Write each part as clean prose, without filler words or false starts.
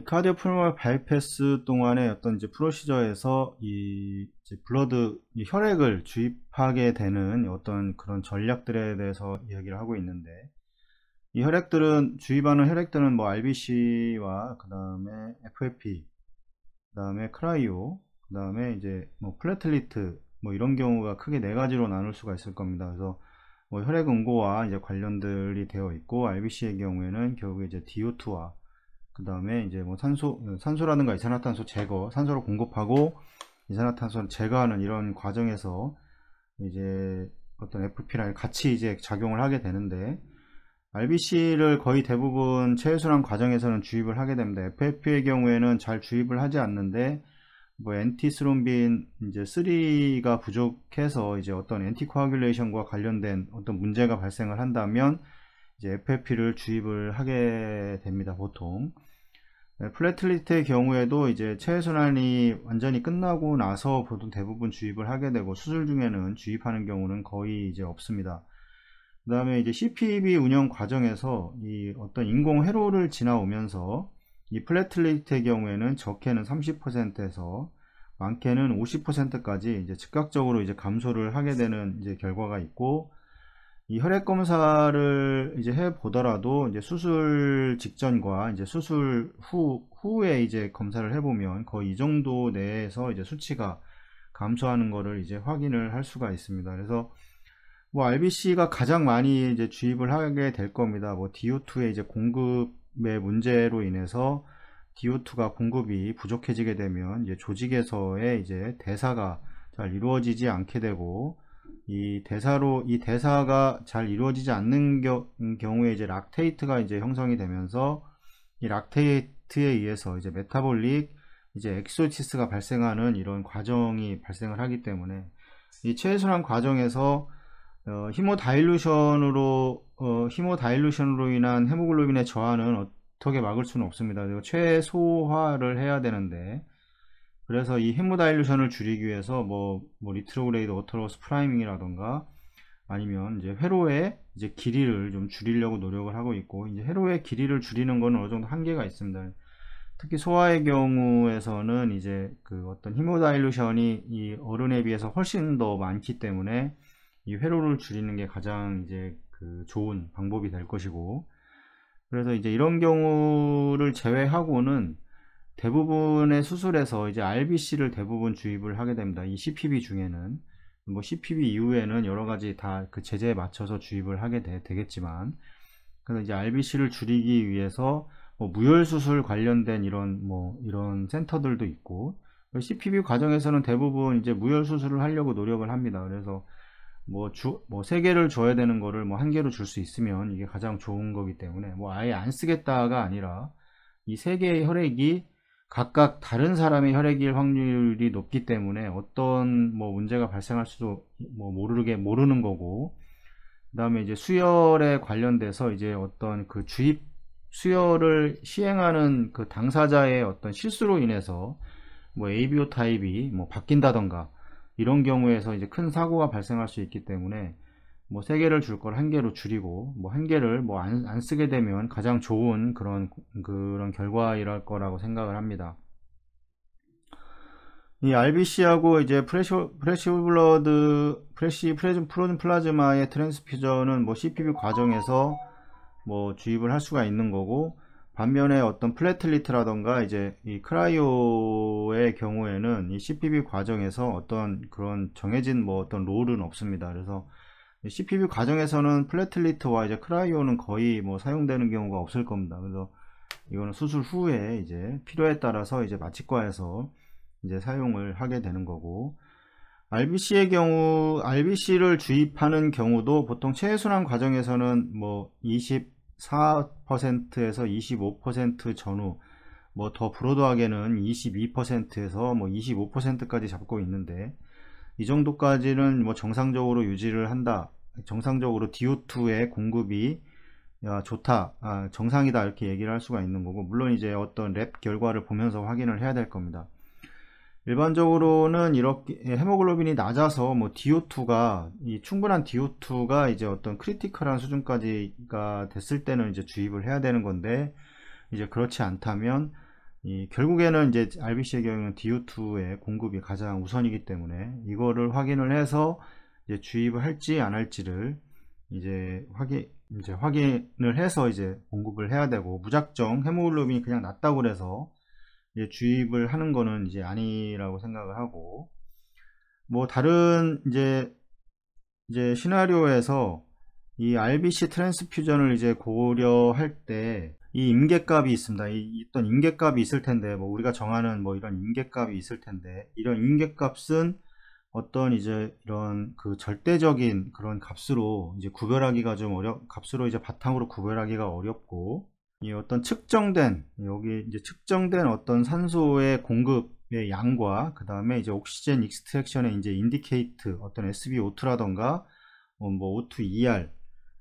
카디오 풀모널 바이패스 동안의 어떤 이제 프로시저에서 이 이제 블러드 이 혈액을 주입하게 되는 어떤 그런 전략들에 대해서 이야기를 하고 있는데, 이 혈액들은 주입하는 혈액들은 뭐 RBC와 그 다음에 FFP, 그 다음에 크라이오, 그 다음에 이제 뭐 플래틀리트, 뭐 이런 경우가 크게 네 가지로 나눌 수가 있을 겁니다. 그래서 뭐 혈액 응고와 이제 관련들이 되어 있고, RBC의 경우에는 결국에 이제 DO2와 그 다음에 이제 뭐 산소라든가 이산화탄소 제거, 산소를 공급하고 이산화탄소를 제거하는 이런 과정에서 이제 어떤 FP랑 같이 이제 작용을 하게 되는데, RBC를 거의 대부분 체외순환 과정에서는 주입을 하게 됩니다. FFP의 경우에는 잘 주입을 하지 않는데, 뭐 엔티스롬빈 이제 3가 부족해서 이제 어떤 엔티코아귤레이션과 관련된 어떤 문제가 발생을 한다면 이제 FFP를 주입을 하게 됩니다, 보통. 플래틀리트의 경우에도 이제 체외순환이 완전히 끝나고 나서 보통 대부분 주입을 하게 되고, 수술 중에는 주입하는 경우는 거의 이제 없습니다. 그 다음에 이제 CPB 운영 과정에서 이 어떤 인공 회로를 지나오면서 이 플래틀리트의 경우에는 적게는 30%에서 많게는 50%까지 이제 즉각적으로 이제 감소를 하게 되는 이제 결과가 있고, 이 혈액 검사를 이제 해 보더라도 이제 수술 직전과 이제 수술 후에 이제 검사를 해보면 거의 이 정도 내에서 이제 수치가 감소하는 거를 이제 확인을 할 수가 있습니다. 그래서 뭐 RBC가 가장 많이 이제 주입을 하게 될 겁니다. 뭐 DO2의 이제 공급의 문제로 인해서 DO2가 공급이 부족해지게 되면 이제 조직에서의 이제 대사가 잘 이루어지지 않게 되고, 이 대사가 잘 이루어지지 않는 경우에 이제 락테이트가 이제 형성이 되면서, 이 락테이트에 의해서 이제 메타볼릭 이제 엑소시스가 발생하는 이런 과정이 발생을 하기 때문에, 이 체외순환 과정에서 히모다일루션으로 인한 헤모글로빈의 저하는 어떻게 막을 수는 없습니다. 그리고 최소화를 해야 되는데, 그래서 이 헤모다일루션을 줄이기 위해서 뭐 리트로그레이드 오토로스 프라이밍이라던가 아니면 이제 회로의 이제 길이를 좀 줄이려고 노력을 하고 있고, 이제 회로의 길이를 줄이는 거는 어느 정도 한계가 있습니다. 특히 소아의 경우에서는 이제 그 어떤 히모다일루션이 이 어른에 비해서 훨씬 더 많기 때문에 이 회로를 줄이는 게 가장 이제 그 좋은 방법이 될 것이고, 그래서 이제 이런 경우를 제외하고는 대부분의 수술에서 이제 RBC를 대부분 주입을 하게 됩니다. 이 CPB 중에는 뭐 CPB 이후에는 여러 가지 다 그 제재에 맞춰서 주입을 하게 되겠지만, 그래서 이제 RBC를 줄이기 위해서 뭐 무혈 수술 관련된 이런 센터들도 있고, CPB 과정에서는 대부분 이제 무혈 수술을 하려고 노력을 합니다. 그래서 뭐 3개를 줘야 되는 거를 뭐 1개로 줄 수 있으면 이게 가장 좋은 거기 때문에, 뭐 아예 안 쓰겠다가 아니라 이 3개의 혈액이 각각 다른 사람의 혈액일 확률이 높기 때문에 어떤 뭐 문제가 발생할 수도 뭐 모르는 거고, 그 다음에 이제 수혈에 관련돼서 이제 어떤 그 주입 수혈을 시행하는 그 당사자의 어떤 실수로 인해서 뭐 ABO 타입이 뭐 바뀐다던가 이런 경우에서 이제 큰 사고가 발생할 수 있기 때문에, 뭐 3개를 줄 걸 1개로 줄이고 뭐 1개를 뭐 안 쓰게 되면 가장 좋은 그런 결과이랄 거라고 생각을 합니다. 이 RBC하고 이제 프로즌 플라즈마의 트랜스퓨전은 뭐 CPB 과정에서 뭐 주입을 할 수가 있는 거고, 반면에 어떤 플래틀리트라던가 이제 이 크라이오의 경우에는 이 CPB 과정에서 어떤 그런 정해진 뭐 어떤 롤은 없습니다. 그래서 CPB 과정에서는 플래틀리트와 이제 크라이오는 거의 뭐 사용되는 경우가 없을 겁니다. 그래서 이거는 수술 후에 이제 필요에 따라서 이제 마취과에서 이제 사용을 하게 되는 거고, RBC의 경우 RBC를 주입하는 경우도 보통 체외순환 과정에서는 뭐 24%에서 25% 전후, 뭐 더 브로드하게는 22%에서 뭐 25%까지 잡고 있는데, 이 정도까지는 뭐 정상적으로 유지를 한다, 정상적으로 DO2의 공급이 좋다, 정상이다, 이렇게 얘기를 할 수가 있는 거고, 물론 이제 어떤 랩 결과를 보면서 확인을 해야 될 겁니다. 일반적으로는 이렇게 헤모글로빈이 낮아서 뭐 DO2가 충분한 DO2가 이제 어떤 크리티컬한 수준까지가 됐을 때는 이제 주입을 해야 되는 건데, 이제 그렇지 않다면 결국에는 이제 RBC의 경우는 DO2의 공급이 가장 우선이기 때문에 이거를 확인을 해서 이제 주입을 할지 안 할지를 이제 확인을 해서 이제 공급을 해야 되고, 무작정 헤모글로빈이 그냥 낮다고 그래서 이제 주입을 하는 거는 이제 아니라고 생각을 하고, 뭐 다른 이제 시나리오에서 이 RBC 트랜스퓨전을 이제 고려할 때 이 임계값이 있습니다. 어떤 임계값이 있을 텐데, 뭐 우리가 정하는 뭐 이런 임계값이 있을 텐데, 이런 임계값은 어떤 이제 이런 그 절대적인 그런 값으로 이제 구별하기가 좀 값으로 이제 바탕으로 구별하기가 어렵고, 이 어떤 여기 이제 측정된 어떤 산소의 공급의 양과 그 다음에 이제 옥시젠 익스트랙션의 이제 인디케이트 어떤 SbO2라던가 뭐 O2ER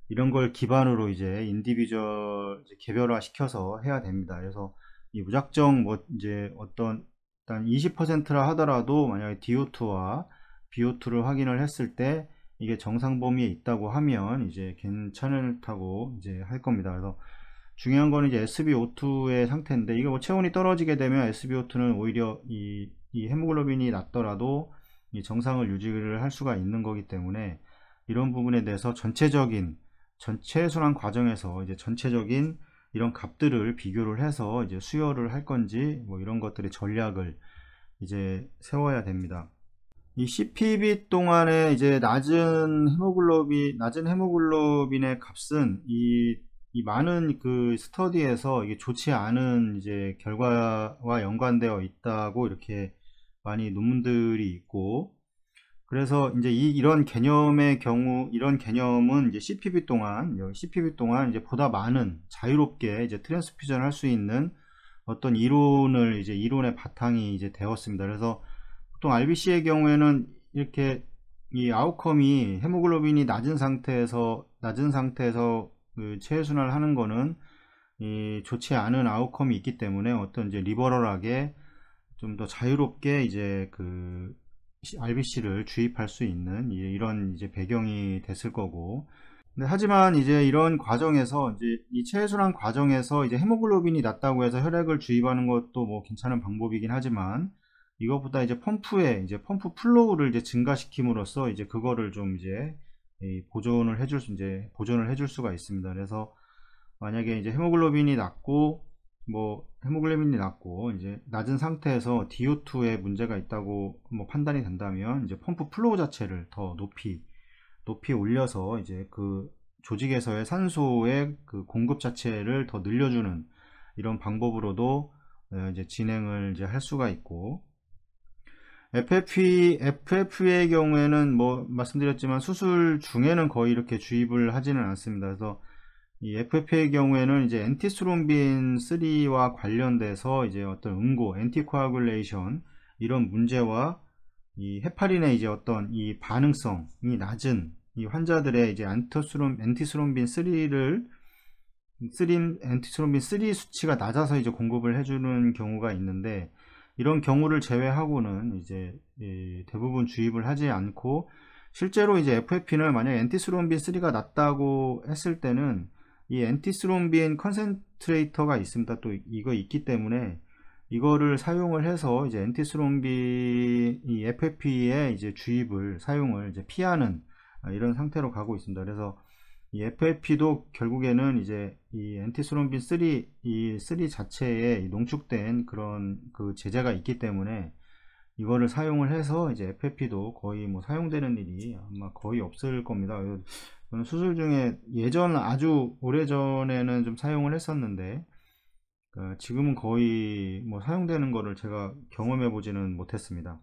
이런 걸 기반으로 이제 인디비주얼 개별화 시켜서 해야 됩니다. 그래서 이 무작정 뭐 이제 어떤 일단 20%라 하더라도 만약에 DO2와 BO2를 확인을 했을 때 이게 정상 범위에 있다고 하면 이제 괜찮다고 이제 할 겁니다. 그래서 중요한 거는 이제 SbO2의 상태인데, 이게 뭐 체온이 떨어지게 되면 SbO2는 오히려 이 헤모글로빈이 낮더라도 이 정상을 유지를 할 수가 있는 거기 때문에, 이런 부분에 대해서 전체 순환 과정에서 이제 전체적인 이런 값들을 비교를 해서 이제 수혈을 할 건지 뭐 이런 것들의 전략을 이제 세워야 됩니다. 이 CPB 동안에 이제 낮은 헤모글로빈의 값은 이 많은 그 스터디에서 이게 좋지 않은 이제 결과와 연관되어 있다고 이렇게 많이 논문들이 있고, 그래서 이제 이런 개념은 이제 CPB 동안 이제 보다 많은 자유롭게 이제 트랜스퓨전을 할 수 있는 어떤 이론의 바탕이 이제 되었습니다. 그래서 보통 RBC의 경우에는 이렇게 이 아웃컴이 헤모글로빈이 낮은 상태에서 그 체외순환을 하는 거는 좋지 않은 아웃컴이 있기 때문에 어떤 이제 리버럴하게 좀 더 자유롭게 이제 그 RBC를 주입할 수 있는 이런 이제 배경이 됐을 거고, 근데 하지만 이제 이런 과정에서 이제 이 체외순환 과정에서 이제 헤모글로빈이 낮다고 해서 혈액을 주입하는 것도 뭐 괜찮은 방법이긴 하지만, 이것보다 이제 펌프 플로우를 이제 증가시킴으로써 이제 그거를 좀 이제 보존을 해줄 수가 있습니다. 그래서 만약에 이제 헤모글로빈이 낮고 이제 낮은 상태에서 DO2에 문제가 있다고 뭐 판단이 된다면, 이제 펌프 플로우 자체를 더 높이 올려서 이제 그 조직에서의 산소의 그 공급 자체를 더 늘려주는 이런 방법으로도 이제 진행을 이제 할 수가 있고, FF의 경우에는 뭐 말씀드렸지만 수술 중에는 거의 이렇게 주입을 하지는 않습니다. 그래서 이 FF의 경우에는 이제 엔티스롬빈 3와 관련돼서 이제 어떤 엔티코아굴레이션 이런 문제와 이 헤파린의 이제 어떤 이 반응성이 낮은 이 환자들의 이제 엔티스롬빈 3 수치가 낮아서 이제 공급을 해주는 경우가 있는데, 이런 경우를 제외하고는 이제 대부분 주입을 하지 않고, 실제로 이제 FF는 만약 엔티스롬빈 3가 낮다고 했을 때는 이 엔티스롬빈 컨센트레이터가 있습니다. 또 이거 있기 때문에 이거를 사용을 해서 이제 이 FF의 이제 사용을 이제 피하는 이런 상태로 가고 있습니다. 그래서 이 FF도 결국에는 이제 이 엔티스롬빈 3 자체에 농축된 그런 그 제재가 있기 때문에 이거를 사용을 해서 이제 FF도 거의 뭐 사용되는 일이 아마 거의 없을 겁니다. 저는 수술 중에 아주 오래전에는 좀 사용을 했었는데, 지금은 거의 뭐 사용되는 거를 제가 경험해 보지는 못했습니다.